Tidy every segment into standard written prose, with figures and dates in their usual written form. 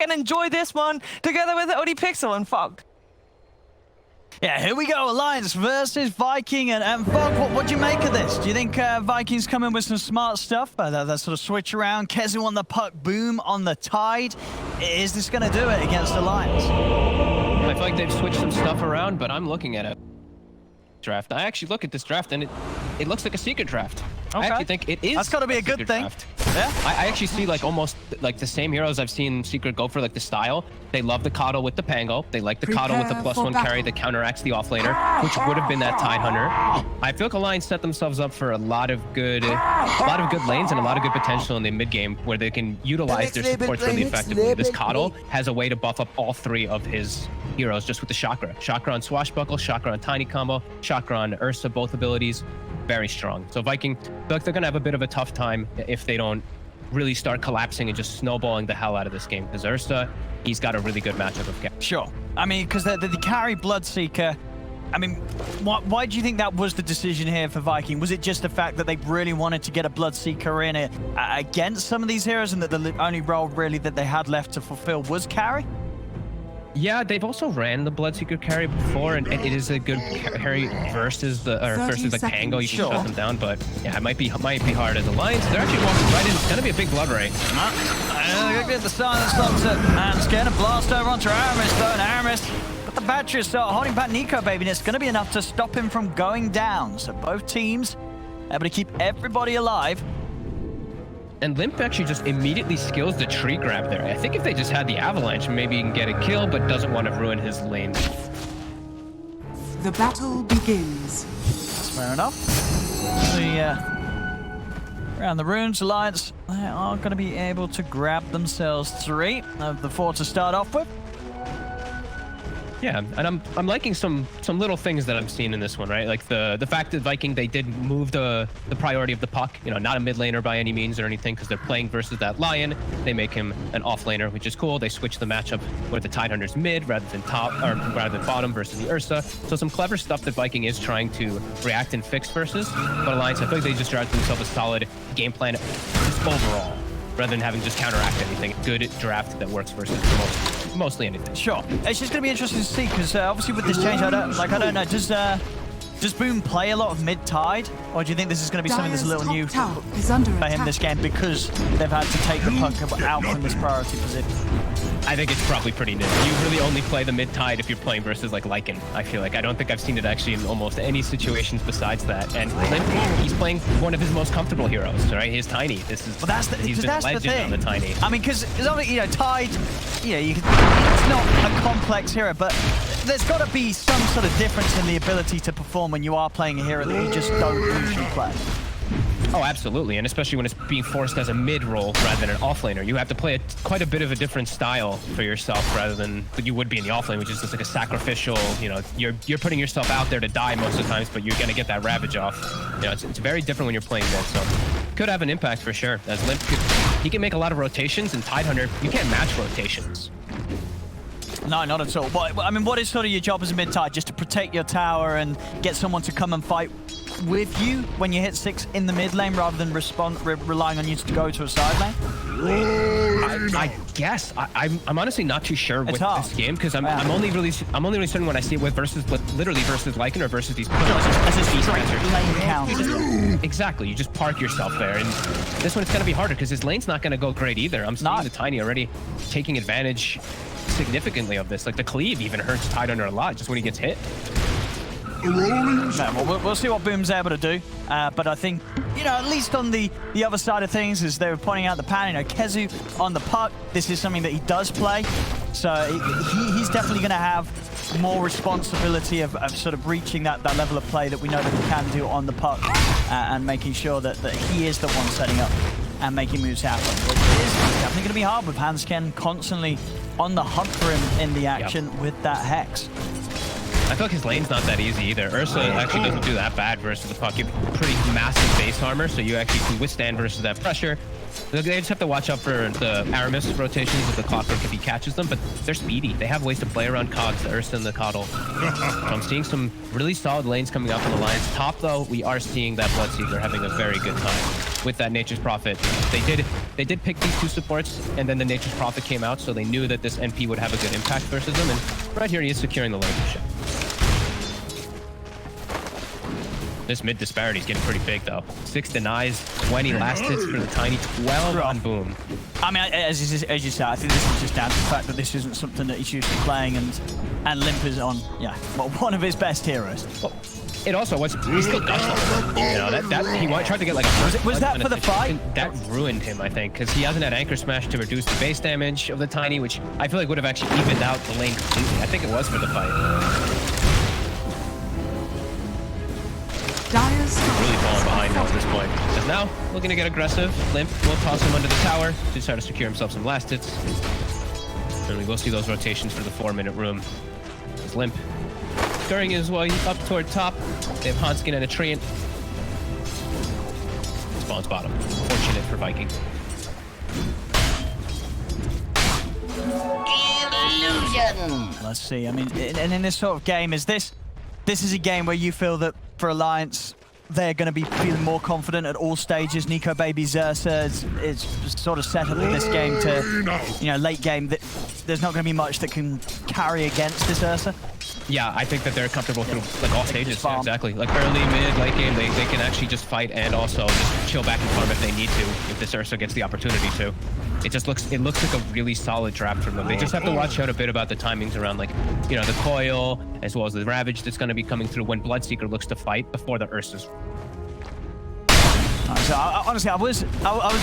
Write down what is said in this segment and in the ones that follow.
and enjoy this one together with ODPixel and Fog. Yeah, here we go. Alliance versus Viking. And Fog, what do you make of this? Do you think Vikings come in with some smart stuff? That sort of switch around. Kezu on the puck, Boom on the Tide. Is this going to do it against Alliance? I feel like they've switched some stuff around, but I'm looking at it. Draft. I actually look at this draft and it looks like a secret draft. Okay. I actually think it is. That's got to be a good thing. Draft. Yeah. I actually see like almost like the same heroes I've seen Secret go for, like the style. They love the Coddle with the Pango. They like the Coddle with the +1 carry that counteracts the offlaner, which would have been that Tidehunter. I feel like Alliance set themselves up for a lot of good lanes and a lot of good potential in the mid game where they can utilize their supports really effectively. This Coddle has a way to buff up all three of his heroes just with the Chakra. Chakra on Swashbuckle, Chakra on Tiny Combo, Chakra on Ursa, both abilities. Very strong. So Viking, I feel like they're going to have a bit of a tough time if they don't really start collapsing and just snowballing the hell out of this game. Because Ursa, he's got a really good matchup of carry. Sure. I mean, because the carry Bloodseeker, I mean, why do you think that was the decision here for Viking? Was it just the fact that they really wanted to get a Bloodseeker in it against some of these heroes and that the only role really that they had left to fulfill was carry? Yeah, they've also ran the Bloodseeker carry before, and it is a good carry versus like Pango. You can shut them down, but yeah, it might be hard as Alliance. They're actually walking right in. It's going to be a big blood ray. Get the silence stops it, and it's going to blast over onto Aramis, though, and Aramis got the battery start holding back Nico, baby, and it's going to be enough to stop him from going down. So both teams able to keep everybody alive. And Limp actually just immediately skills the tree grab there. I think if they just had the avalanche, maybe he can get a kill, but doesn't want to ruin his lane. The battle begins. That's fair enough. Around the runes, Alliance, they are going to be able to grab themselves 3 of the 4 to start off with. Yeah, and I'm liking some little things that I'm seeing in this one, right? Like the fact that Viking, they did move the priority of the puck, you know, not a mid laner by any means or anything, because they're playing versus that Lion. They make him an off laner, which is cool. They switch the matchup where the Tidehunter's mid rather than top, or rather than bottom versus the Ursa. So some clever stuff that Viking is trying to react and fix versus. But Alliance, I feel like they just drafted themselves a solid game plan just overall, rather than having just counteract anything. Good draft that works versus mostly anything. Sure. It's just going to be interesting to see, because obviously with this change, I don't know, does Boom play a lot of mid-tide? Or do you think this is going to be something that's a little new for him this game because they've had to take the puck out from this priority position? I think it's probably pretty new. You really only play the mid-tide if you're playing versus like Lycan, I feel like. I don't think I've seen it actually in almost any situations besides that. And Limp, he's playing one of his most comfortable heroes, right? He's Tiny. This is, well, he's been a legend on the Tiny. I mean, because obviously, you know, Tide, it's not a complex hero, but there's got to be some sort of difference in the ability to perform when you are playing a hero that you just don't usually play. Oh, absolutely, and especially when it's being forced as a mid role rather than an offlaner. You have to play quite a bit of a different style for yourself rather than you would be in the offlane, which is just like a sacrificial, you know, you're putting yourself out there to die most of the times, but you're going to get that Ravage off. You know, it's very different when you're playing mid, so could have an impact for sure. As Limp, he can make a lot of rotations, and Tidehunter, you can't match rotations. No, not at all. But, I mean, what is sort of your job as a mid-tide? Just to protect your tower and get someone to come and fight with you when you hit 6 in the mid lane rather than relying on you to go to a side lane? I guess I'm honestly not too sure with this game, because I'm only really certain when I see it with literally versus Lycan or versus these lane count. Exactly, you just park yourself there, and this one it's gonna be harder because his lane's not gonna go great either. I'm seeing the Tiny already taking advantage significantly of this. Like the cleave even hurts Tidehunter a lot just when he gets hit. Well, we'll see what Boom's able to do, but I think, you know, at least on the other side of things, as they were pointing out the pan, you know, Kezu on the puck, this is something that he does play, so he's definitely going to have more responsibility of sort of reaching that level of play that we know that he can do on the puck, and making sure that he is the one setting up and making moves happen. It is definitely going to be hard with Hansken constantly on the hunt for him in the action with that Hex. I feel like his lane's not that easy either. Ursa actually doesn't do that bad versus the puck. You have pretty massive base armor, so you actually can withstand versus that pressure. They just have to watch out for the Aramis rotations with the Clockwork if he catches them, but they're speedy. They have ways to play around cogs, the Ursa and the Coddle. So I'm seeing some really solid lanes coming up in Alliance. Top, though, we are seeing that Bloodseeker having a very good time. with that Nature's Prophet. They did pick these 2 supports, and then the Nature's Prophet came out, so they knew that this NP would have a good impact versus them. And right here, he is securing the lane. This mid disparity is getting pretty big, though. 6 denies, 20 last hits for the Tiny, 12 on Boom. I mean, as you said, I think this is just down to the fact that this isn't something that he's used to playing, and Limp is on, well, one of his best heroes. Well, it also was, he still does something. You know, that he tried to get like a... Was that for the fight? That ruined him, I think, because he hasn't had Anchor Smash to reduce the base damage of the Tiny, which I feel like would have actually evened out the lane completely. I think it was for the fight. Really falling behind now at this point. Because now, looking to get aggressive. Limp will toss him under the tower to try to secure himself some last hits. And we will see those rotations for the 4-minute room. As Limp scurrying his way up toward top. They have Hanskin and a Treant. Spawns bottom. Fortunate for Viking. Illusion! Let's see. I mean, and in this sort of game, this is a game where you feel that for Alliance, they're going to be feeling more confident at all stages. Nico Baby's Ursa is sort of set up in this game to, late game. There's not going to be much that can carry against this Ursa. Yeah, I think that they're comfortable through like all stages. Yeah, exactly. Like early, mid, late game, they can actually just fight and also just chill back and farm if they need to, if this Ursa gets the opportunity to. It looks like a really solid draft from them. They just have to watch out a bit about the timings around like, the coil, as well as the Ravage that's going to be coming through when Bloodseeker looks to fight before the Ursa's. So honestly, I was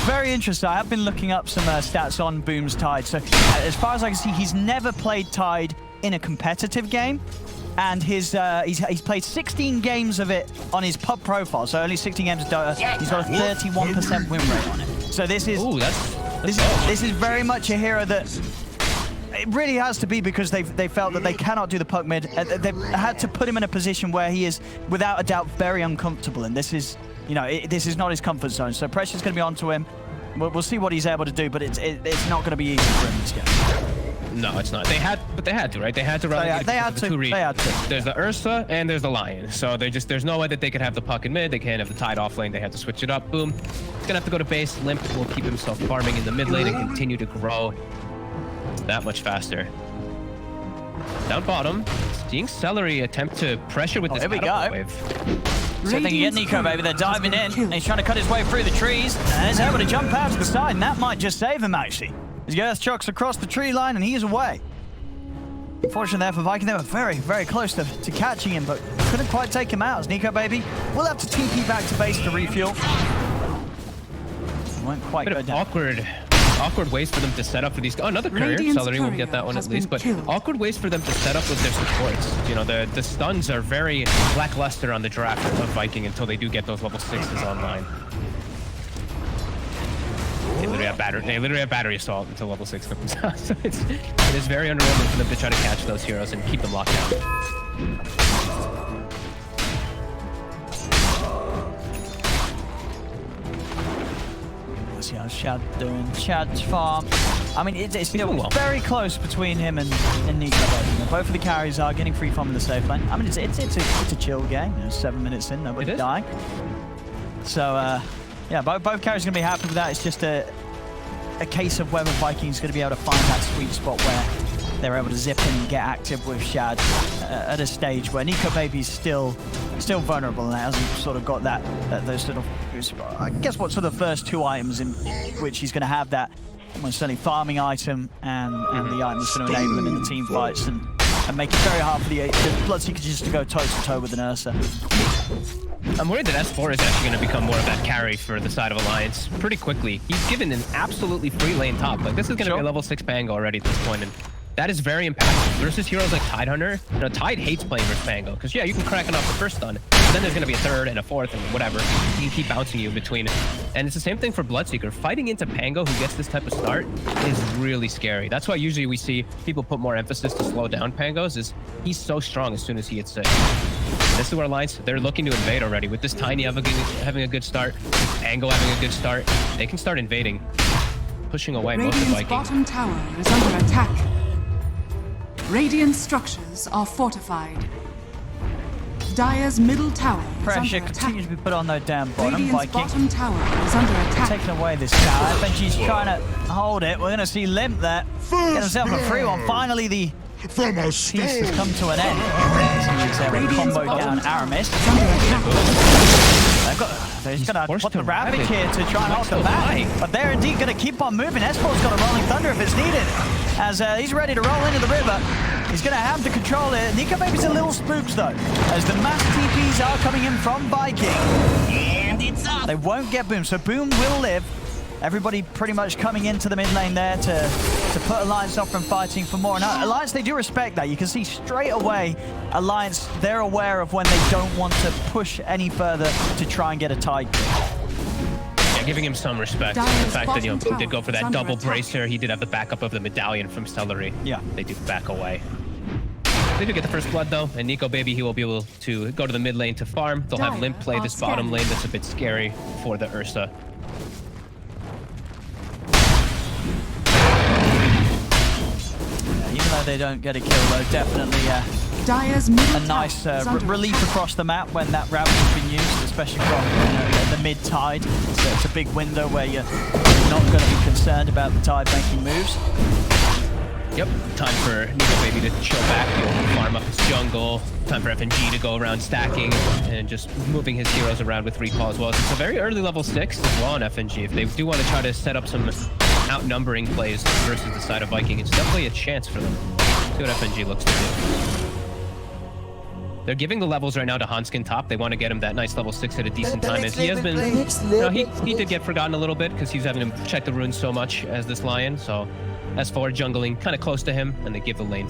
very interested. I have been looking up some stats on Boom's Tide. So as far as I can see, he's never played Tide in a competitive game, and he's played 16 games of it on his pub profile. So only 16 games of Dota. He's got a 31% win rate on it. So this is this is very much a hero that it really has to be because they felt that they cannot do the puck mid. They've had to put him in a position where he is without a doubt very uncomfortable, and this is. This is not his comfort zone, so pressure's going to be onto him. We'll see what he's able to do, but it's not going to be easy for him this game. No, it's not. They had to, right? They had to run. They had to. There's the Ursa and there's the Lion. So there's no way that they could have the puck in mid. They can't have the Tide off lane. They had to switch it up. Boom. He's gonna have to go to base. Limp will keep himself farming in the mid lane and continue to grow that much faster. Down bottom, seeing Celery attempt to pressure with this wave. So they can get Nico, baby. They're diving in. And he's trying to cut his way through the trees. And he's able to jump out to the side. And that might just save him, actually. His Earth chucks across the tree line, and he is away. Unfortunately there for Viking, they were very, very close to catching him, but couldn't quite take him out. As Nico, baby, will have to TP back to base to refuel. Won't quite go down. Awkward ways for them to set up for these. Oh, another courier. Celery will get that one at least. But awkward ways for them to set up with their supports. The stuns are very lackluster on the draft of Viking until they do get those level 6s online. They literally have battery assault until level 6 comes out. So it is very underwhelming for them to try to catch those heroes and keep them locked down. Let's see how's Shad doing. Shad's farm. I mean, it's still very close between him and Nico. Both of the carries are getting free farm in the safe lane. I mean, it's a chill game. 7 minutes in, nobody dying. So, yeah, both carries are going to be happy with that. It's just a case of whether Vikings going to be able to find that sweet spot where they're able to zip in and get active with Shad at a stage where Nico Baby's still vulnerable and hasn't sort of got those sort of, I guess, what sort of first 2 items in which he's going to have that almost certainly farming item and the item that's going to enable him in the team fights and make it very hard for the Bloodseeker just to go toe-to-toe with an Ursa. I'm worried that S4 is actually going to become more of that carry for the side of Alliance pretty quickly. He's given an absolutely free lane top. Like, this is going to be a level 6 Pango already at this point, and that is very impactful versus heroes like Tidehunter. Tide hates playing versus Pango, because, yeah, you can crack it off the first stun, but then there's going to be a third and a fourth and whatever. He can keep bouncing you in between. And it's the same thing for Bloodseeker. Fighting into Pango, who gets this type of start, is really scary. That's why usually we see people put more emphasis to slow down Pangos, is he's so strong as soon as he hits 6. This is where Alliance, they're looking to invade already. With this Tiny having a good start, with Pango having a good start, they can start invading, pushing away most of Viking. Radiant's bottom tower is under attack. Radiant structures are fortified. Dire's middle tower is Pressure under attack. continues to be put on their damn bottom. Radiant's Viking bottom tower is under attack. taking away this tower. FNG's trying to hold it. We're going to see Limp there. Get himself a free one. Finally, the piece has come to an end. He's able to combo down Aramis. He's going to put the Ravage here to try and hold them back. But they're indeed going to keep on moving. S4's got a Rolling Thunder if it's needed. As he's ready to roll into the river. He's going to have the control here. Nico Baby's a little spooked though, as the mass TPs are coming in from Viking. And it's up. They won't get Boom, so Boom will live. Everybody pretty much coming into the mid lane there to put Alliance off from fighting for more. Now, Alliance, they do respect that. You can see straight away, Alliance, they're aware of when they don't want to push any further to try and get a tie. Yeah, giving him some respect. Dire's The fact that, you know, bottom he did go for tower that is double under attack. bracer. He did have the backup of the medallion from Celery. Yeah. They do back away. They do get the first blood though, and Nico Baby, he will be able to go to the mid lane to farm. They'll have Dire Limp play are this bottom scanning. lane that's a bit scary for the Ursa. Even though they don't get a kill though, definitely Dire's middle a nice tower is under relief attack. across the map when that Ravage has been used, especially from the mid-tide. So it's a big window where you're not going to be concerned about the tide making moves. Yep, time for Nico Baby to chill back, he'll farm up his jungle. Time for FNG to go around stacking and just moving his heroes around with recall as well. It's a very early level 6 as well on FNG. If they do want to try to set up some outnumbering plays versus the side of Viking, it's definitely a chance for them. See what FNG looks to do. They're giving the levels right now to Hanskin top. They want to get him that nice level 6 at a decent time, as he has been. You know, he did get forgotten a little bit because he's having to check the runes so much as this Lion. So S4 jungling kind of close to him, and they give the lane.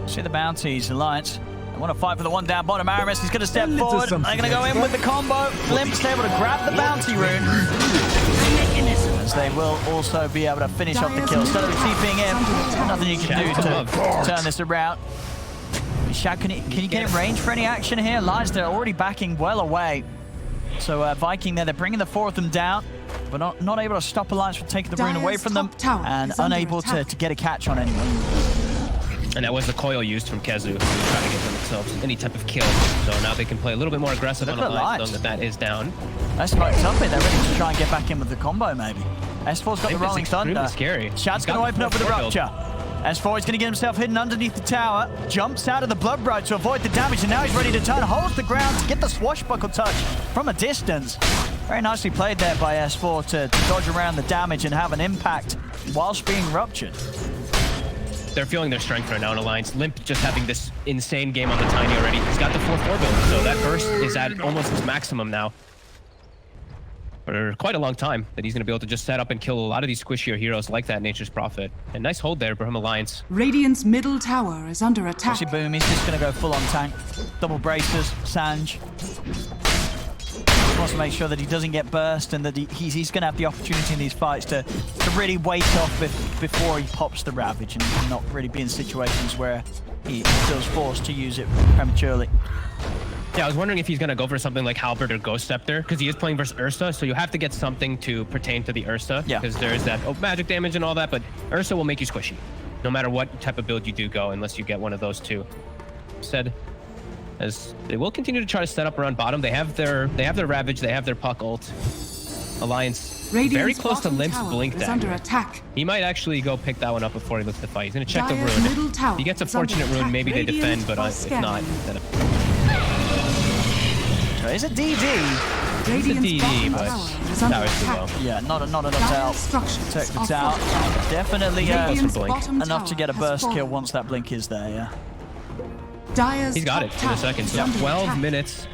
See the bounties, Alliance. They want to fight for the one down bottom. Aramis is going to step forward. They're going to go in with the combo. Limp's able to grab the bounty rune. As they will also be able to finish off the kill. Instead of TPing in, nothing you can do to turn this around. Shaq, can you get in range for any action here? Alliance, they're already backing well away. So Viking there, they're bringing the four of them down, but not able to stop Alliance from taking the rune away from them, and unable to get a catch on anyone. And that was the coil used from Kezu, who was trying to get themselves any type of kill. So now they can play a little bit more aggressive on Alliance, knowing that is down. That's smoked up it. They're ready to try and get back in with the combo, maybe. S4's got the Rolling Thunder. Scary. Shad's going to open up with the Rupture. S4 is going to get himself hidden underneath the tower, jumps out of the Blood Bright to avoid the damage, and now he's ready to turn, holds the ground to get the swashbuckle touch from a distance. Very nicely played there by S4 to dodge around the damage and have an impact whilst being ruptured. They're feeling their strength right now in Alliance. Limp just having this insane game on the Tiny already. He's got the 4-4 build, so that burst is at almost his maximum now. For quite a long time that he's going to be able to just set up and kill a lot of these squishier heroes like that Nature's Prophet. And nice hold there from Alliance. Radiant's middle tower is under attack. See Boom, he's just going to go full on tank. Double bracers, Sanj. He wants to make sure that he doesn't get burst and that he's going to have the opportunity in these fights to really wait off before he pops the Ravage and not really be in situations where he feels forced to use it prematurely. Yeah, I was wondering if he's going to go for something like Halberd or Ghost Scepter, because he is playing versus Ursa, so you have to get something to pertain to the Ursa, because there's that magic damage and all that, but Ursa will make you squishy, no matter what type of build you do go, unless you get one of those two. Said, as they will continue to try to set up around bottom. They have their Ravage, they have their Puck ult. Alliance Radiant's very close to Limp's tower Blink is dagger. under attack. He might actually go pick that one up before he looks to fight. He's going to check Dire's the middle rune. tower If he gets a is under fortunate rune, attack. maybe they Radiant defend, but are if not, scanning. then... So it's a DD. Radiant's DD, bottom but tower is under tower's too attack. low. Yeah, not enough to help Structures protect the are tower. fortified. Definitely Radiant's Blink. bottom enough to tower get a has burst fallen. kill once that Blink is there, yeah. Dire's He's got it top in a tower second. is So under 12 attack. minutes,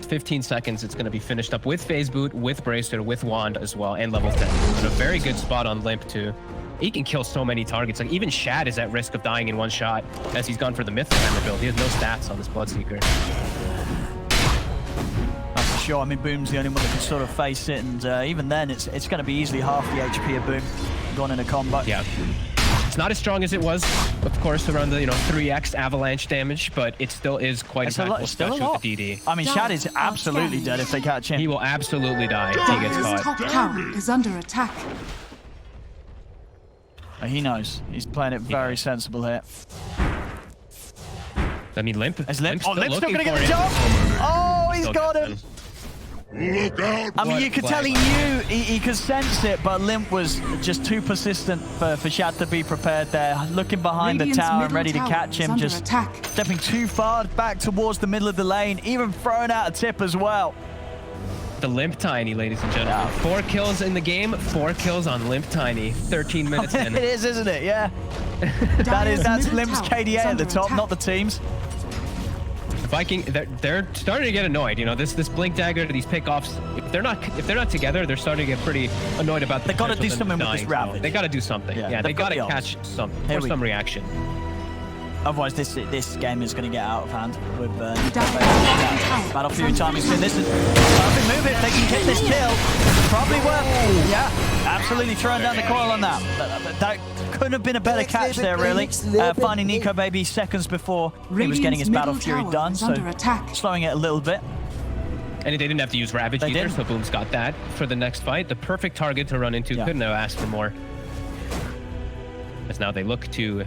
15 seconds. It's going to be finished up with Phase Boot, with Bracer, with Wand as well, and level 10. But a very good spot on Limp too. He can kill so many targets. Like even Shad is at risk of dying in one shot, as he's gone for the Mythic Hammer build. He has no stats on this Bloodseeker. That's for sure. I mean, Boom's the only one that can sort of face it, and even then, it's going to be easily half the HP of Boom gone in a combo. Yeah. It's not as strong as it was, of course, around the 3x avalanche damage, but it still is quite impactful, especially with the DD. I mean, Shad is absolutely dead if they catch him. He will absolutely die if he gets Dire's caught. top tower is under attack. He knows. He's playing it very sensible here. I mean, Limp. Is Limp? Limp's Oh, Limp's not looking going to get for the it. job. Oh, he's Still got got him. him. Look out! I mean, What you could tell he flag. knew, he could sense it, but Limp was just too persistent for Shad to be prepared there. Looking behind Radiant's the tower and middle ready to tower catch is him, under just attack. stepping too far back towards the middle of the lane, even throwing out a tip as well. The Limp Tiny, ladies and gentlemen. 4 kills in the game, 4 kills on Limp Tiny. 13 minutes It in. is, isn't it? Yeah. Dyer's That's middle Limp's tower is KDA at under the top, attack. not the team's. Viking, they're starting to get annoyed. You know, this blink dagger, these pickoffs. If they're not together, they're starting to get pretty annoyed about. They gotta potential do of them something with this dying, so Ravage. They gotta do something. Yeah, Yeah, they they've got gotta the ult. catch something Here or we some go. reaction. Otherwise, this game is going to get out of hand with Dyer's bottom tower Battle is Fury under timing. attack. This is perfect move if they can get this kill. Probably worth. Yeah, absolutely throwing down the coil on that. That couldn't have been a better catch there, really. Finding Nico Baby seconds before he was getting his Radiant's Battle middle Fury tower done, is so under attack. slowing it a little bit. And they didn't have to use Ravage They either, didn't. so Boom's got that for the next fight. The perfect target to run into. Yeah. Couldn't have asked for more. As now they look to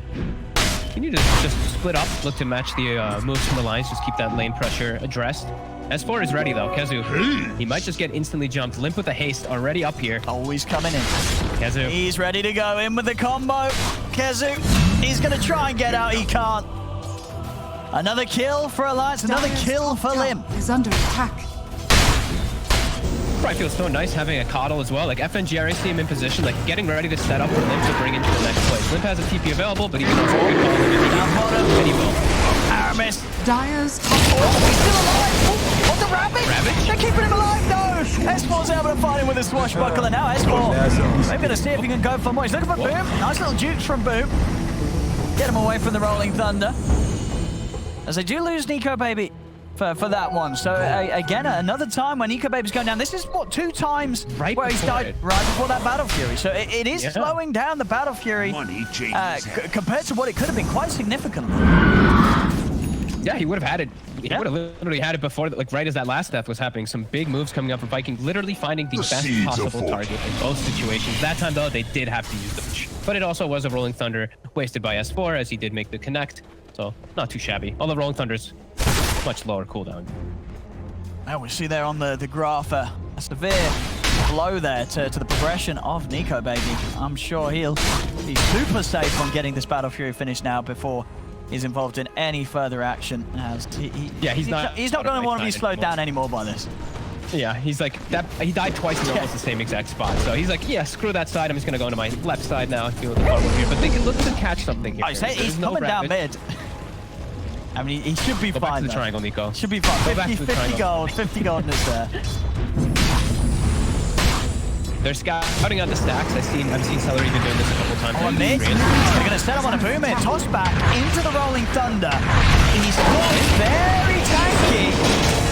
continue to just split up, look to match the moves from Alliance, just keep that lane pressure addressed. S4 is ready though. Kezu, he might just get instantly jumped. Limp with a haste already up here. Oh, he's coming in. Kezu. He's ready to go in with the combo. Kezu, he's going to try and get out. He can't. Another kill for Alliance. Another Dyer's kill top for tower Limp. is under attack. Probably feels so nice having a coddle as well. Like FNGRA see him in position, like getting ready to set up for Limp to bring into the next place. Limp has a TP available, but he can also get called if he Down bottom. and he will. Aramis. Dyer's top Oh, he's still alive. Oh, the Ravage. Ravage? They're keeping him alive. No. S4's able to find him with a swashbuckler. Now S4 maybe to see if he can go for more. He's looking for Boom. Nice little jukes from Boom. Get him away from the Rolling Thunder. As they do lose Nico Baby for that one. So again, another time when Nico Baby's going down. This is what, 2 times Right where he's before died it. right before that Battle Fury. So it is Yeah. slowing down the Battle Fury Money changes. compared to what it could have been quite significantly. Yeah, he would have had it. He Yeah. would have literally had it before, like right as that last death was happening. Some big moves coming up for Viking, literally finding the best seeds of possible fortune. target in both situations. That time though, they did have to use the push. But it also was a Rolling Thunder wasted by S4 as he did make the connect. So not too shabby. Although Rolling Thunder's much lower cooldown. And we see there on the graph a severe blow there to the progression of Nico Baby. I'm sure he'll be super safe on getting this Battle Fury finished now before he's involved in any further action. As Yeah, he's not going to want to be slowed anymore. down anymore by this. Yeah, he's like that. He died twice in almost the same exact spot. So he's like, yeah, screw that side. I'm just gonna go to my left side now. Deal with the bottom here. But they can look to catch something here. Oh, he's There's no coming down Ravage. mid. I mean, he should be Go back fine to the though. triangle, Nico. Should be fine. Go back 50, to the 50 triangle. gold. 50 gold is there. They're scouting out the stacks. I've seen Celery been doing this a couple times. On mid, they're going to set him on a boom here. Toss back into the Rolling Thunder. He's very tanky.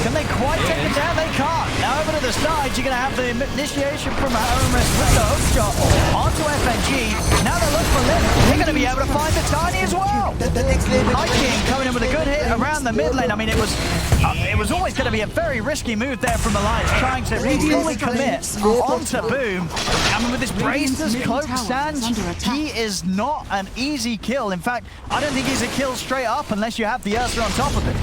Can they quite take it down? They can't. Now over to the side, you're going to have the initiation from Aramis with the hook shot onto FNG. Now they look for Limp. They're going to be able to find the Tiny as well. Night King coming in with a good hit around the mid lane. I mean, it was always going to be a very risky move there from Alliance, trying to fully commit onto Boom. I mean, with this Bracer's Cloak Sand, he is not an easy kill. In fact, I don't think he's a kill straight up unless you have the Ursa on top of it.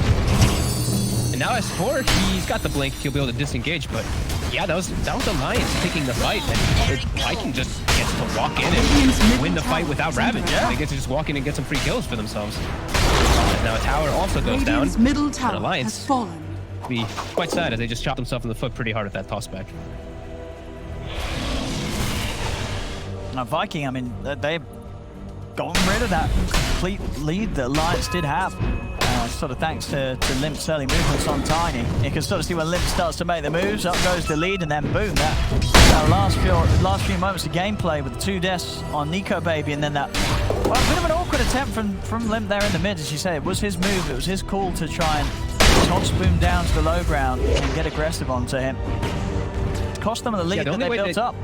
And now S4, he's got the blink. He'll be able to disengage. But yeah, that was Alliance taking the fight. And Viking just gets to walk in and win the fight without Ravage. Yeah. They get to just walk in and get some free kills for themselves. And now a tower also goes down. Radiant's middle And tower Alliance has fallen. be quite sad as they just chopped themselves in the foot pretty hard with that tossback. Now, Viking, I mean, they've gotten rid of that complete lead that Alliance did have. Sort of thanks to Limp's early movements on Tiny. You can sort of see when Limp starts to make the moves, up goes the lead, and then boom, that last few moments of gameplay with the 2 deaths on Nico Baby, and then that, well, a bit of an awkward attempt from Limp there in the mid, as you say. It was his move, it was his call to try and toss Boom down to the low ground and get aggressive onto him. It cost them the lead that they built up.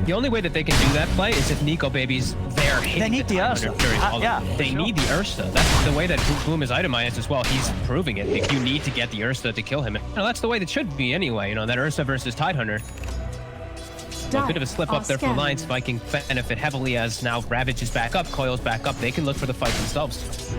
The only way that they can do that play is if Nico Baby's there hitting They need the Ursa. Yeah, they for need the Ursa. That's the way that Boom is itemized as well. He's proving it. Like, you need to get the Ursa to kill him. You know, that's the way that should be anyway. You know, that Ursa versus Tidehunter. A bit of a slip up there for Alliance. Viking benefit heavily as now Ravage is back up, Coil's back up. They can look for the fight themselves.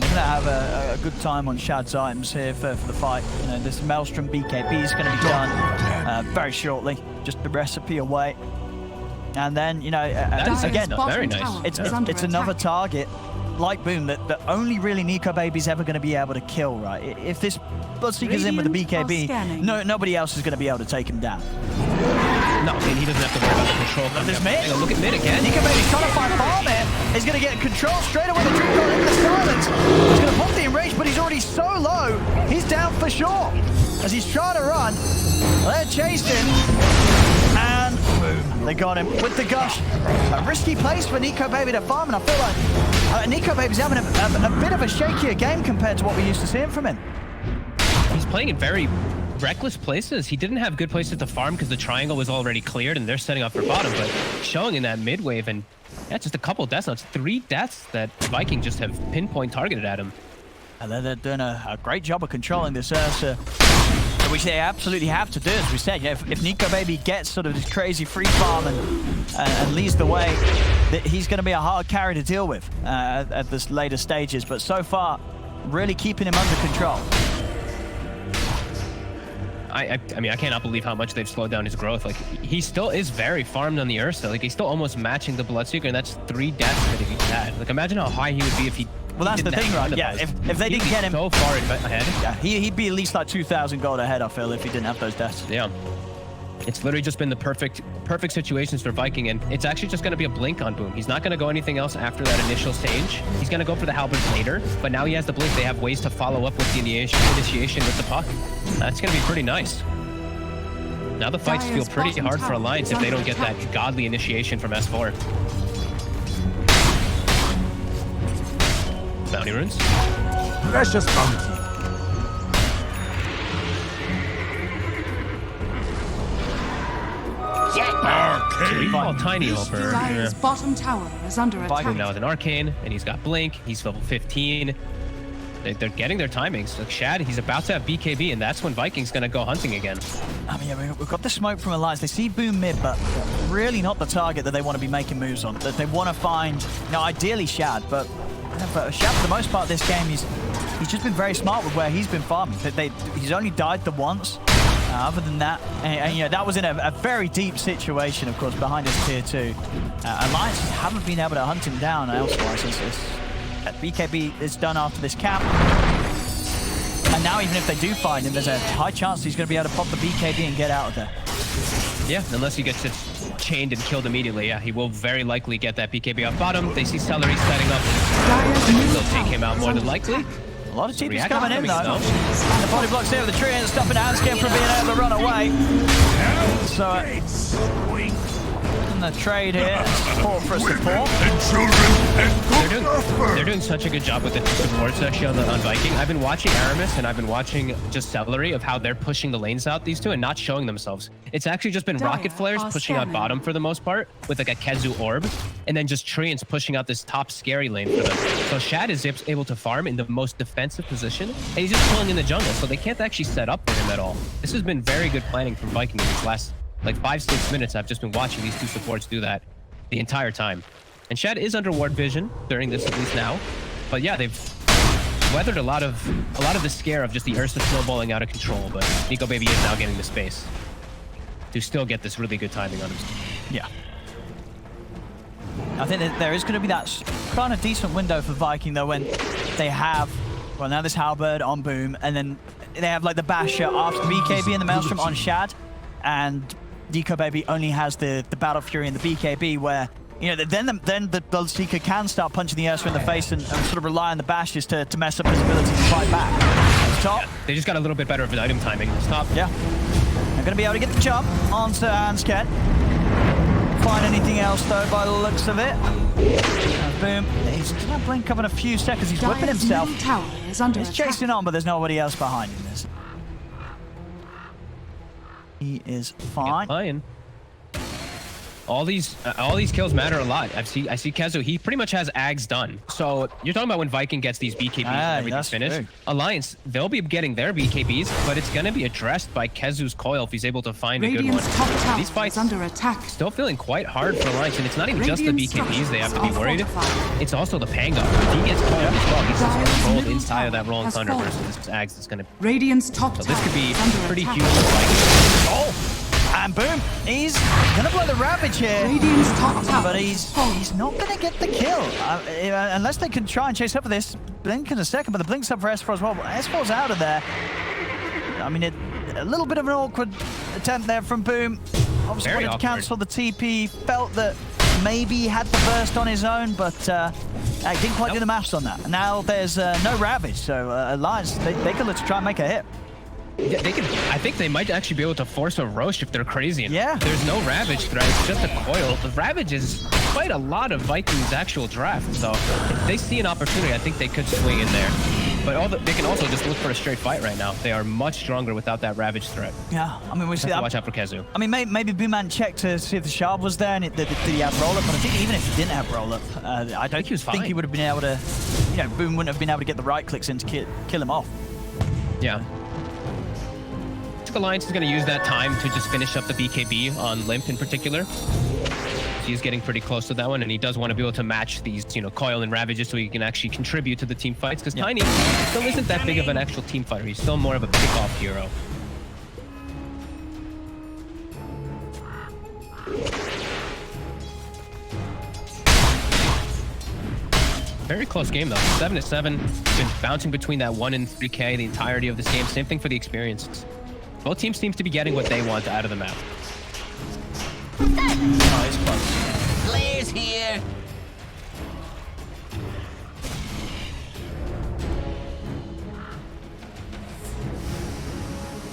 they're going to have a good time on Shad's items here for the fight. You know, this Maelstrom BKB is going to be done very shortly. Just the recipe away. And then, you know, again, very nice. It's another target like Boom that only really Nico Baby's ever going to be able to kill, right? If this Bloodseeker's in with the BKB, nobody else is going to be able to take him down. No, I mean, he doesn't have to worry about the control. Look at this mid. Look at mid again. Nico Baby's trying to find farm here. He's going to get control straight away. The Dream God into the silence. He's going to pump the enrage, but he's already so low. He's down for sure. As he's trying to run, they're chasing. And boom, they got him with the gush. A risky place for Nico Baby to farm, and I feel like Nico Baby's having a bit of a shakier game compared to what we used to seeing from him. He's playing in very reckless places. He didn't have good places to farm because the triangle was already cleared and they're setting up for bottom, but showing in that mid wave, and yeah, just a couple deaths. Now it's 3 deaths that Viking just have pinpoint targeted at him. And they're doing a great job of controlling this Ursa, which they absolutely have to do, as we said. You know, if Nico Baby gets sort of this crazy free farm and leads the way, he's going to be a hard carry to deal with at this later stages. But so far, really keeping him under control. I mean, I cannot believe how much they've slowed down his growth. Like, he still is very farmed on the Ursa. Like, he's still almost matching the Bloodseeker, and that's 3 deaths that he had. Like, imagine how high he would be if he... Well, that's the thing, right? Yeah, if they didn't get him so far ahead, yeah, he'd be at least like 2,000 gold ahead, I feel, if he didn't have those deaths. Yeah. It's literally just been the perfect situations for Viking, and it's actually just going to be a blink on Boom. He's not going to go anything else after that initial stage. He's going to go for the halberd later, but now he has the blink. They have ways to follow up with the initiation with the puck. That's going to be pretty nice. Now the fights feel pretty hard for Alliance if they don't get that godly initiation from S4. Bounty runes. Precious bounty. Arcane. Oh, tiny over. Dire's bottom tower is under Viking attack. now with an arcane, and he's got blink. He's level 15. They're getting their timings. Like Shad, he's about to have BKB, and that's when Viking's going to go hunting again. I mean, yeah, we've got the smoke from Alliance. They see Boom mid, but really not the target that they want to be making moves on. That they want to find, you know, ideally Shad, but Shad, for the most part of this game, he's just been very smart with where he's been farming. He's only died the once. Other than that, and you know, that was in a very deep situation, of course, behind his tier 2. Alliance just haven't been able to hunt him down elsewise. BKB is done after this cap. And now even if they do find him, there's a high chance he's going to be able to pop the BKB and get out of there. Yeah, unless he gets it chained and killed immediately. Yeah, he will very likely get that BKB off bottom. They see Celery setting up. They'll take him out more than likely. A lot of TPs coming in, though. The body blocks here with the tree and stopping Anskin from being able to run away. So, in the trade here, support for support. They're doing such a good job with the supports actually on Viking. I've been watching Aramis and I've been watching just Celery of how they're pushing the lanes out, these two, and not showing themselves. It's actually just been rocket flares pushing out bottom for the most part with like a Kezu orb, and then just Treants pushing out this top scary lane for them. So Shad is able to farm in the most defensive position, and he's just chilling in the jungle, so they can't actually set up for him at all. This has been very good planning from Viking in these last like 5-6 minutes. I've just been watching these two supports do that the entire time. And Shad is under ward vision during this, at least now. But yeah, they've weathered a lot of the scare of just the Ursa snowballing out of control. But Nico Baby is now getting the space to still get this really good timing on him. Yeah. I think that there is going to be that kind of decent window for Viking, though, when they have, well, now this halberd on Boom, and then they have like the basher after the BKB and the Maelstrom on Shad, and Nico Baby only has the Battle Fury and the BKB, where, you know, then the Bloodseeker can start punching the Ursa in the face and sort of rely on the bashes to mess up his ability to fight back. Top. Yeah, they just got a little bit better of an item timing. Top. Yeah. They're going to be able to get the jump onto Ansken. Find anything else, though, by the looks of it. Boom. He's going to blink up in a few seconds. He's whipping himself. He's chasing on, but there's nobody else behind him. He is fine. All these kills matter a lot. I see Kezu. He pretty much has Ags done. So you're talking about when Viking gets these BKBs and everything's finished. True. Alliance, they'll be getting their BKBs, but it's gonna be addressed by Kezu's coil if he's able to find a good one. Radiant's top tower These fights is under attack. still feeling quite hard for Alliance, and it's not even just the Radiant's BKBs they have to be structures worried. are fortified. It's also the Pango. If he gets coiled as well, he's just Dire's controlled middle inside of that tower Rolling has Thunder fallen. versus this Ags that's gonna. Radiant's top So tower this could be is under pretty attack. huge for Viking. Oh, and boom, he's gonna blow the Ravage here. Radiant's top tower But is fallen. he's not going to get the kill. Unless they can try and chase up for this. Blink in a second, but the Blink's up for S4 as well. But S4's out of there. I mean, a little bit of an awkward attempt there from Boom. Obviously Very wanted to awkward. cancel the TP. Felt that maybe he had the burst on his own, but didn't quite do the maths on that. Now there's no Ravage, so Alliance, they can look to try and make a hit. Yeah, they could. I think they might actually be able to force a Roche if they're crazy enough. Yeah. There's no Ravage threat. It's just a coil. The Ravage is quite a lot of Vikings' actual draft. So if they see an opportunity, I think they could swing in there. But they can also just look for a straight fight right now. They are much stronger without that Ravage threat. Yeah, I mean, we see Have to that. watch out for Kezu. I mean, maybe Boomman checked to see if the Shard was there, and did he have roll-up? But I think even if he didn't have roll-up, I don't he was think he fine. would have been able to, you know, Boom wouldn't have been able to get the right clicks in to kill him off. Yeah. Alliance is going to use that time to just finish up the BKB on Limp in particular. He's getting pretty close to that one, and he does want to be able to match these, you know, Coil and Ravages so he can actually contribute to the team fights, because Tiny still isn't that big of an actual team fighter. He's still more of a pick-off hero. Very close game, though. 7-7. Been bouncing between that 1 and 3K the entirety of this game. Same thing for the experiences. Both teams seem to be getting what they want out of the map. Oh, it's close. Blaze here.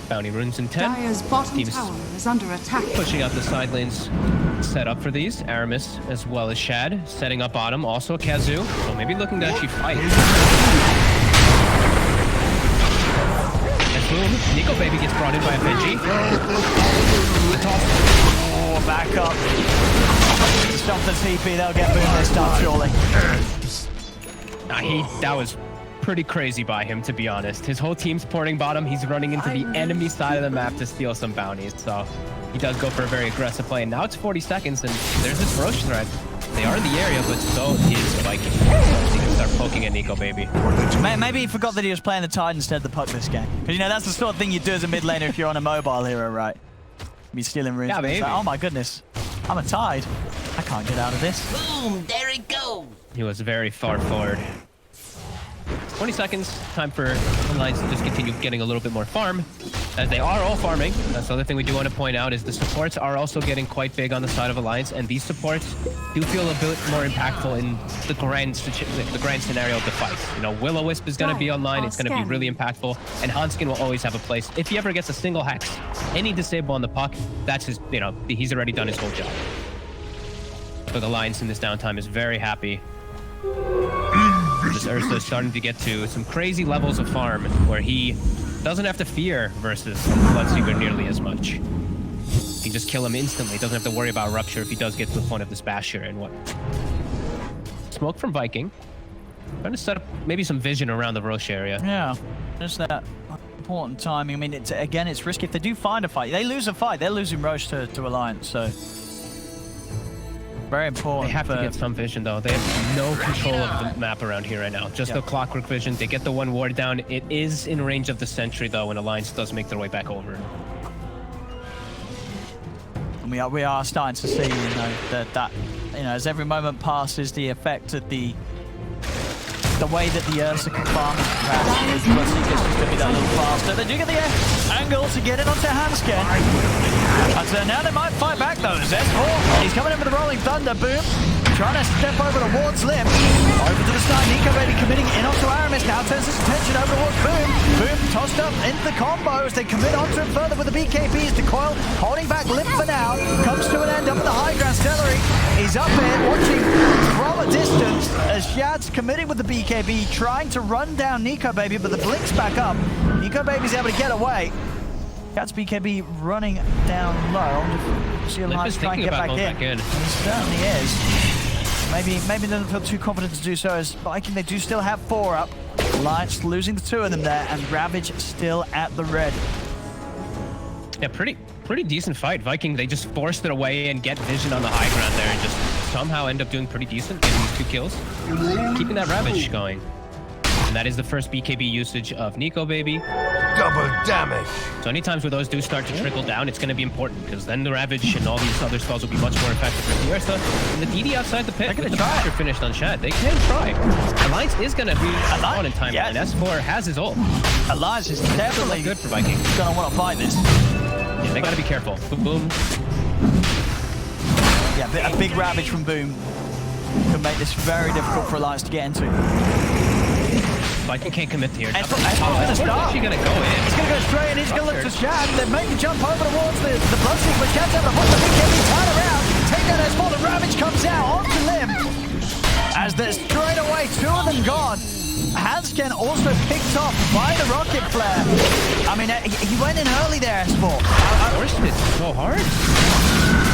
Bounty runes in 10. Dire's bottom Teams tower is under attack. pushing out the side lanes set up for these. Aramis as well as Shad setting up bottom. Also Kezu. So maybe looking to actually fight. And boom, Nico Baby gets brought in by a Benji. Oh, back up. Stop the TP, they'll get Boom this time, surely. That was pretty crazy by him, to be honest. His whole team's porting bottom. He's running into the enemy side of the map to steal some bounties. So he does go for a very aggressive play. And now it's 40 seconds, and there's this Roche threat. They are in the area, but so is Viking. He can start poking at Nico Baby. Maybe he forgot that he was playing the Tide instead of the puck this game. Because, you know, that's the sort of thing you do as a mid laner if you're on a mobile hero, right? Be stealing runes. Yeah, It's maybe. like, oh my goodness, I'm a Tide. I can't get out of this. Boom, there it goes. He was very far forward. 20 seconds, time for Alliance to just continue getting a little bit more farm, as they are all farming. That's the other thing we do want to point out is the supports are also getting quite big on the side of Alliance, and these supports do feel a bit more impactful in the grand scenario of the fight. You know, Will-O-Wisp is going to be online, it's going to be really impactful, and Hanskin will always have a place. If he ever gets a single hex, any disable on the puck, that's his, you know, he's already done his whole job. So the Alliance in this downtime is very happy. This Ursa is starting to get to some crazy levels of farm where he doesn't have to fear versus Bloodseeker nearly as much. He can just kill him instantly. Doesn't have to worry about Rupture if he does get to the point of this Basher and what. Smoke from Viking. Trying to set up maybe some vision around the Roche area. Yeah, just that important timing. I mean, it's risky. If they do find a fight, they lose a fight. They're losing Roche to Alliance, so very important. They have to get some vision, though. They have no control of the map around here right now. Just the clockwork vision. They get the one ward down. It is in range of the sentry, though, when Alliance does make their way back over. And we are starting to see, you know, that you know, as every moment passes, the effect of the way that the Ursa can farm is going to be that little faster. They do get the angle to get it onto Hanskin. And now they might fight back though. Z4, he's coming in with the Rolling Thunder. Boom. Trying to step over towards Limp. Over to the side. Nico Baby committing in onto Aramis. Now turns his attention over towards Boom. Boom tossed up into the combo as they commit onto him further with the BKBs. The Coil holding back Limp for now. Comes to an end up at the high ground. Stellary, he's up here watching from a distance as Shad's committing with the BKB, trying to run down Nico Baby, but the Blink's back up. Nico Baby's able to get away. Shad's BKB running down low. See Limp Alliance is try and thinking get about back going in. back in. He certainly is. Maybe doesn't feel too confident to do so as Viking, they do still have 4 up. Alliance losing the 2 of them there, and Ravage still at the red. Yeah, pretty decent fight. Viking, they just forced it away and get vision on the high ground there and just somehow end up doing pretty decent, getting these 2 kills. Keeping that Ravage going. And that is the first BKB usage of Nico Baby. Double damage. So any times where those do start to trickle down, it's going to be important because then the Ravage and all these other spells will be much more effective for the Ursa. And the DD outside the pit with the pressure finished on Shad. They can try. Alliance is going to be on in time, and S4 has his ult. Alliance is definitely good for Viking. going to want to fight this. Yeah, they got to be careful. Boom, boom. Yeah, a big Ravage from Boom can make this very difficult for Alliance to get into. Viking can't commit here. S4's going to start. He's going to go in. He's going to go straight in. He's going to look to Shad. They make the jump over towards the Bloodseeker, but Shad's able to put the BKB turn around. Take that S4. The Ravage comes out onto Limb. As there's straight away 2 of them gone. Hansken also picked off by the rocket flare. I mean, he went in early there, S4. Forced it so hard.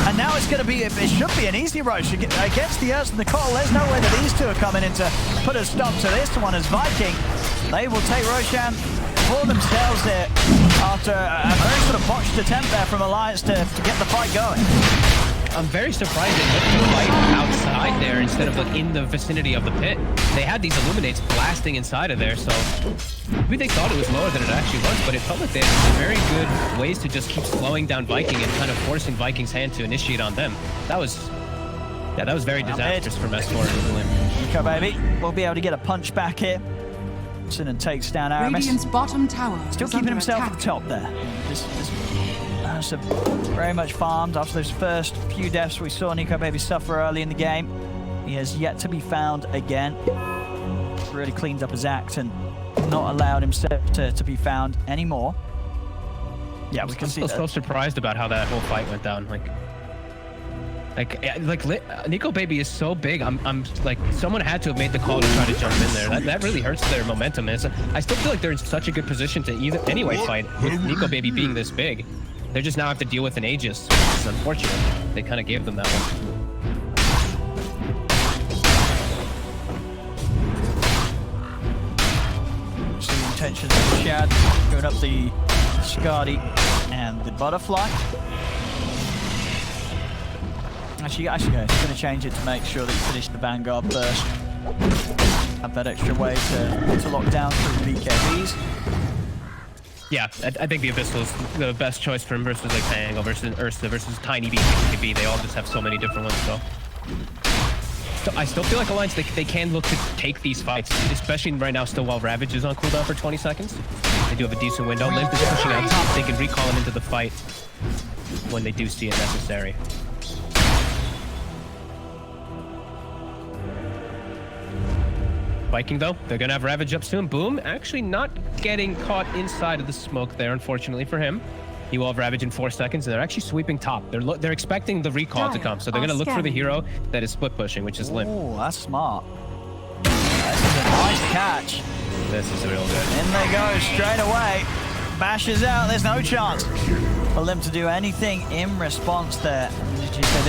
And now it's going to be, it should be an easy rush against the Ursa and the Coral. There's no way that these 2 are coming in to put a stop to this one as Viking. They will take Roshan for themselves here after a very sort of botched attempt there from Alliance to get the fight going. I'm very surprised they looked to fight outside there instead of like in the vicinity of the pit. They had these illuminates blasting inside of there, so maybe they thought it was lower than it actually was, but it felt like they had very good ways to just keep slowing down Viking and kind of forcing Viking's hand to initiate on them. That was very disastrous from S4 and Limb. Nico Baby will be able to get a punch back here. And takes down Aramis. Radiant's bottom tower Still is keeping under himself attack. at the top there. This very much farmed after those first few deaths we saw Nico Baby suffer early in the game. He has yet to be found again. Really cleaned up his act and not allowed himself to be found anymore. Yeah, we can see that. I'm so surprised about how that whole fight went down. Nico Baby is so big. I'm like, someone had to have made the call to try to jump in there. That really hurts their momentum. And I still feel like they're in such a good position to anyway fight with Nico Baby being this big. They just now have to deal with an Aegis. It's unfortunate. They kind of gave them that one. See the intentions of Shad going up the Skadi and the Butterfly. Actually go. He's going to change it to make sure that you finish the Vanguard first. Have that extra way to lock down through BKBs. Yeah, I think the Abyssal is the best choice for him versus like Pango versus Ursa versus Tiny BKB. They all just have so many different ones, so I still feel like Alliance, they can look to take these fights, especially right now still while Ravage is on cooldown for 20 seconds. They do have a decent window. Limp is pushing out top. They can recall him into the fight when they do see it necessary. Viking, though, they're going to have Ravage up soon. Boom, actually not getting caught inside of the smoke there, unfortunately for him. He will have Ravage in 4 seconds, and they're actually sweeping top. They're expecting the recall to come, so they're going to look for the hero that is split pushing, which is Limp. Oh, that's smart. This is a nice catch. This is real good. In they go, straight away. Bashes out, there's no chance for Limp to do anything in response there. Did you say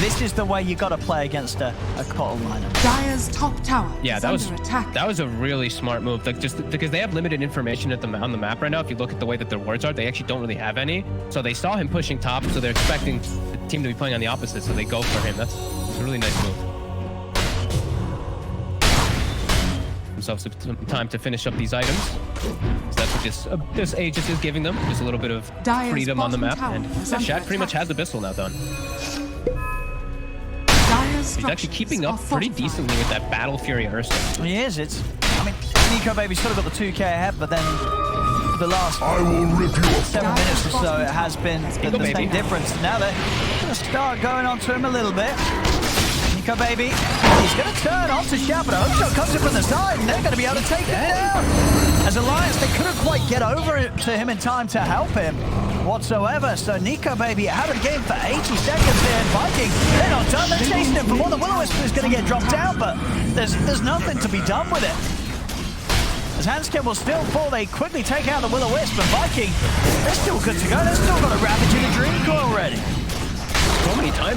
this is the way you got to play against a Cottle lineup. Dire's top tower Yeah, is that was under attack. that was a really smart move. Like, just because they have limited information on the map right now. If you look at the way that their wards are, they actually don't really have any. So they saw him pushing top, so they're expecting the team to be playing on the opposite. So they go for him. That's a really nice move. Themselves some time to finish up these items. So that's what this Aegis is giving them. Just a little bit of Dire's freedom on the map. bottom And tower is under Shad pretty much attack. has Abyssal now done. Dire's He's actually structures keeping are up pretty fortified. decently with that Battle Fury Ursa. He is, I mean, Nico Baby's sort of got the 2k ahead, but then for the last I will rip you apart. 7 minutes or so, it has been the Baby. same difference. Now they're going to start going on to him a little bit. Nico Baby, he's going to turn onto Shad, but Oakshot comes in from the side, and they're going to be able to take him down. As Alliance, they couldn't quite get over to him in time to help him whatsoever. So Nico Baby out of the game for 80 seconds here, and Viking, they're not done. They're chasing him for more. The Will-O-Wisp is going to get dropped down, but there's nothing to be done with it. As Hansken will still fall, they quickly take out the Will-O-Wisp, and Viking, they're still good to go. They've still got a Ravage in the Dream Coil already.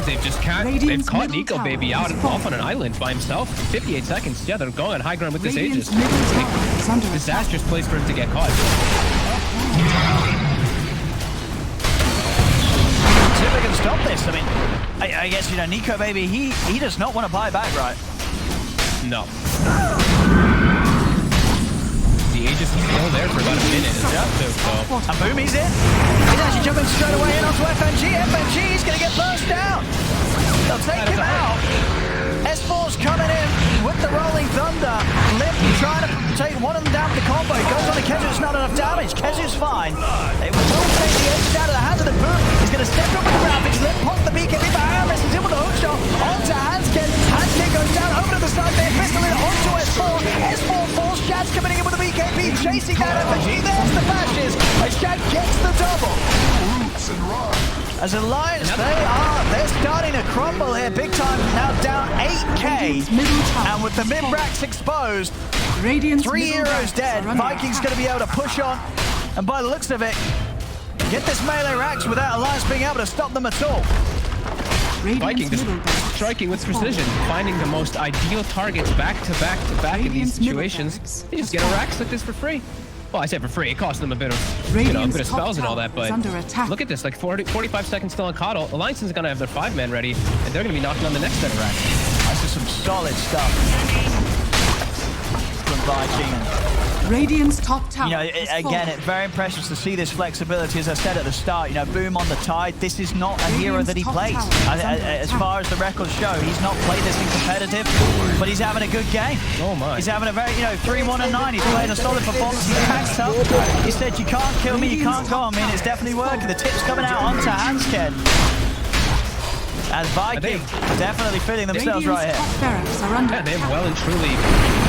they've just they've Radiant's caught middle Nico tower Baby out is off on an island by himself. 58 seconds. Yeah, they're going on high ground with this Aegis. Radiant's middle tower is under attack. Disastrous place for him to get caught. See if they can stop this. I mean, I guess, you know, Nico Baby, he does not want to buy back, right? No. The Aegis is still there for about a minute. And boom, he's in. He's actually jumping straight away in onto FMG. FMG is going to get burst down. They'll take him out. S4's coming in with the Rolling Thunder. Limp trying to take one of them down with the combo. He goes on to Kezu, it's not enough damage. Kezu's fine. They will take the Aegis out of the hands of the boom. He's going to step up with the graphics. Limp pops the BKB, but Aramis is in with the hook shot. Onto Hanskin. Hanskin goes down over to the side there. Pistol in onto S4. S4 falls. Shad's coming in with the BKB, chasing that FMG. There's the flashes. And Shad gets the double. As Alliance, they're starting to crumble here big time. Now down 8k. And with the mid-racks exposed, Radiant's 3 middle heroes barracks dead. are under Vikings attack. going to be able to push on. And by the looks of it, get this melee racks without Alliance being able to stop them at all. Radiant's Viking just middle barracks striking with is falling. precision, finding the most ideal targets back to back to back in these Radiant's middle situations. barracks They just is get a racks like this for free. Well, I said for free. It costs them a bit of, Radiant's a bit of top spells and all tower that, but is under attack. look at this, like 45 seconds still on Coddle. Alliance is gonna have their 5-man ready, and they're gonna be knocking on the next set of racks. This is some solid stuff from Viking. Radiant's top tower You know, is again, falling. it's very impressive to see this flexibility. As I said at the start, you know, Boom on the Tide. This is not a hero that he plays. As far as the records show, he's not played this in competitive, but he's having a good game. Oh my. He's having a very, 3-1-9. He's playing a solid performance. He's packed up. He said, you can't kill me, you can't go on me, and it's definitely working. The tip's coming out onto Hanskin. As Viking definitely feeling themselves right Radiant's here. top barracks are under Yeah, they have attack. well and truly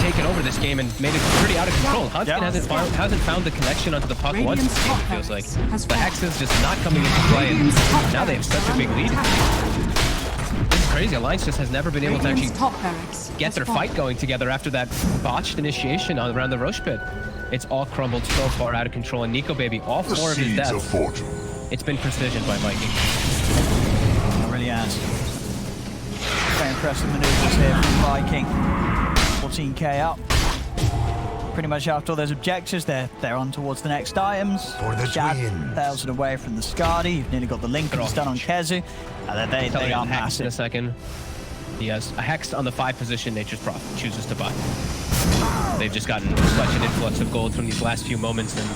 taken over this game and made it pretty out of control. Hanskin hasn't found the connection onto the puck once, Radiant's top it feels like. barracks has The fallen. Hex is just not coming into play, and Radiant's top now they have barracks such a are big under lead. attack. It's crazy. Alliance just has never been able to Radiant's actually top barracks get has their fallen. fight going together after that botched initiation around the Roche pit. It's all crumbled so far out of control, and Nico Baby, all The 4 of his seeds of deaths, fortune. it's been precision by Viking. It really has. Very impressive maneuvers here from Viking. 14k up. Pretty much after all those objectives, they're on towards the next items. For the Jad twins. 1,000 away from the Skadi. You've nearly got the Lincolns done on Kezu. They are Hex in a massive. second. He has a Hex on the 5 position. Nature's Prophet chooses to buy. They've just gotten such an influx of gold from these last few moments, and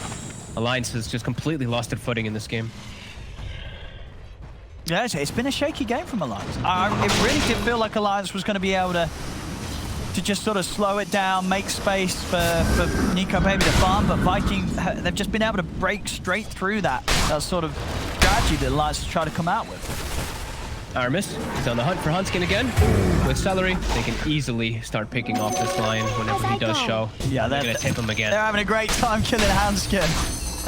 Alliance has just completely lost their footing in this game. Yeah, it's been a shaky game from Alliance. It really did feel like Alliance was going to be able to just sort of slow it down, make space for Nico Baby to farm, but Viking, they've just been able to break straight through that sort of strategy that Alliance has tried to come out with. Aramis is on the hunt for Hanskin again. With Celery, they can easily start picking off this lion whenever he does show. Yeah, they're going to tip him again. They're having a great time killing Hanskin.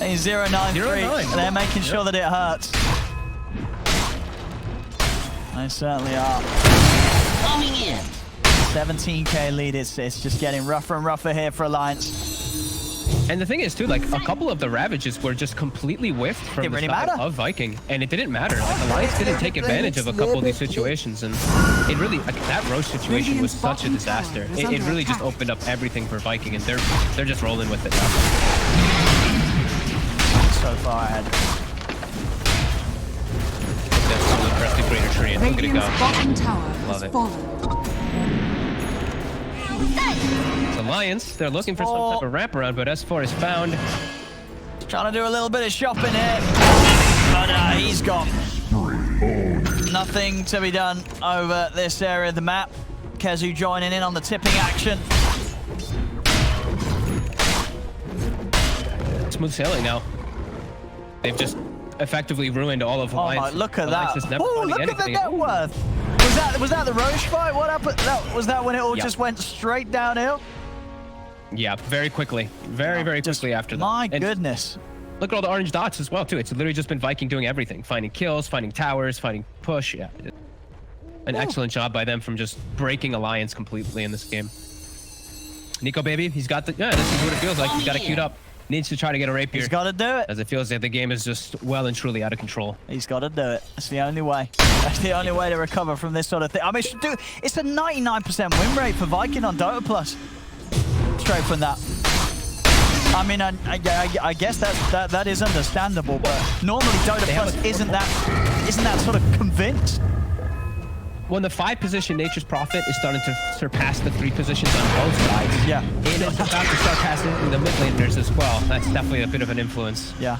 He's 0-9-3. 0-9. They're making sure that it hurts. They certainly are. Coming in. 17k lead. It's just getting rougher and rougher here for Alliance. And the thing is, too, like, a couple of the Ravages were just completely whiffed from Didn't the really style matter. of Viking, and it didn't matter. Like, Alliance didn't take advantage of a couple of these situations, and it really, like, that Roche situation was such a disaster. It really just opened up everything for Viking, and they're just rolling with it now. So far ahead. That's some impressive greater tree, and look at it Radiant's go. bottom tower Love has it. fallen. It's Alliance, they're looking for some type of wraparound, but S4 is found. Trying to do a little bit of shopping here. But he's gone. Nothing to be done over this area of the map. Kezu joining in on the tipping action. Smooth sailing now. They've just effectively ruined all of Oh Alliance. my, look at Alliance that. is never Oh, finding look at the anything. net worth. Was that the Roche fight? What happened? Was that when it all Yeah. just went straight downhill? Yeah, very quickly. Very quickly after that. My And goodness. look at all the orange dots as well, too. It's literally just been Viking doing everything. Finding kills, finding towers, finding push. Yeah. An excellent job by them from just breaking Alliance completely in this game. Nico Baby, he's got the... Yeah, this is what it feels like. He's got it queued up. needs to try to get a rapier. He's got to do it. As it feels like the game is just well and truly out of control. He's got to do it. That's the only way. That's the only way to recover from this sort of thing. I mean, it's a 99% win rate for Viking on Dota Plus. Straight from that. I mean, I guess that is understandable, but normally Dota Plus isn't that sort of convinced. When the 5-position Nature's Prophet is starting to surpass the 3 positions on both sides, Yeah. and it's about to start passing the mid laners as well. That's definitely a bit of an influence. Yeah.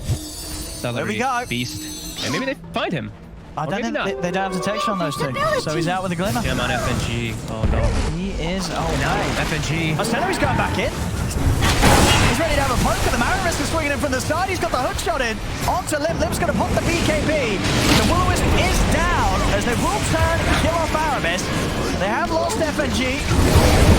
Celery, There we go. Beast. And maybe they find him. I Or don't maybe know. not. They don't have detection on those two, so he's out with a glimmer. Him on FNG. Oh no. He is. Oh Now no. FNG. Celery's going back in. He's ready to have a poke at the Marinerist is swinging in from the side. He's got the hook shot in. Onto Limp. Limp's going to pop the BKB. The Will-O-Wisp is down as they will turn and kill off Aramis. They have lost FNG.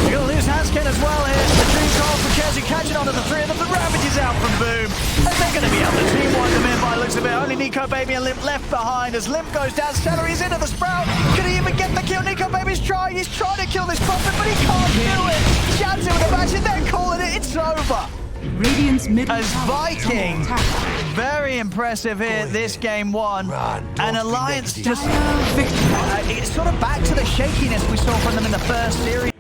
They're going to lose Hanskin as well here. The dream call for Kezu catching onto the 3 of them. The Ravage is out from Boom. And they're going to be able to team-wipe them in by the looks of it. Only Nico Baby and Limp left behind as Limp goes down. Celery's into the Sprout. Could he even get the kill? Nico Baby's trying. He's trying to kill this Prophet, but he can't do it. Shouts it with a match and then calling it. It's over. Radiant's middle As tower is under Viking, attack. very impressive here, this game 1. Run, don't And be Alliance negative. just, Victory. it's sort of back to the shakiness we saw from them in the first series.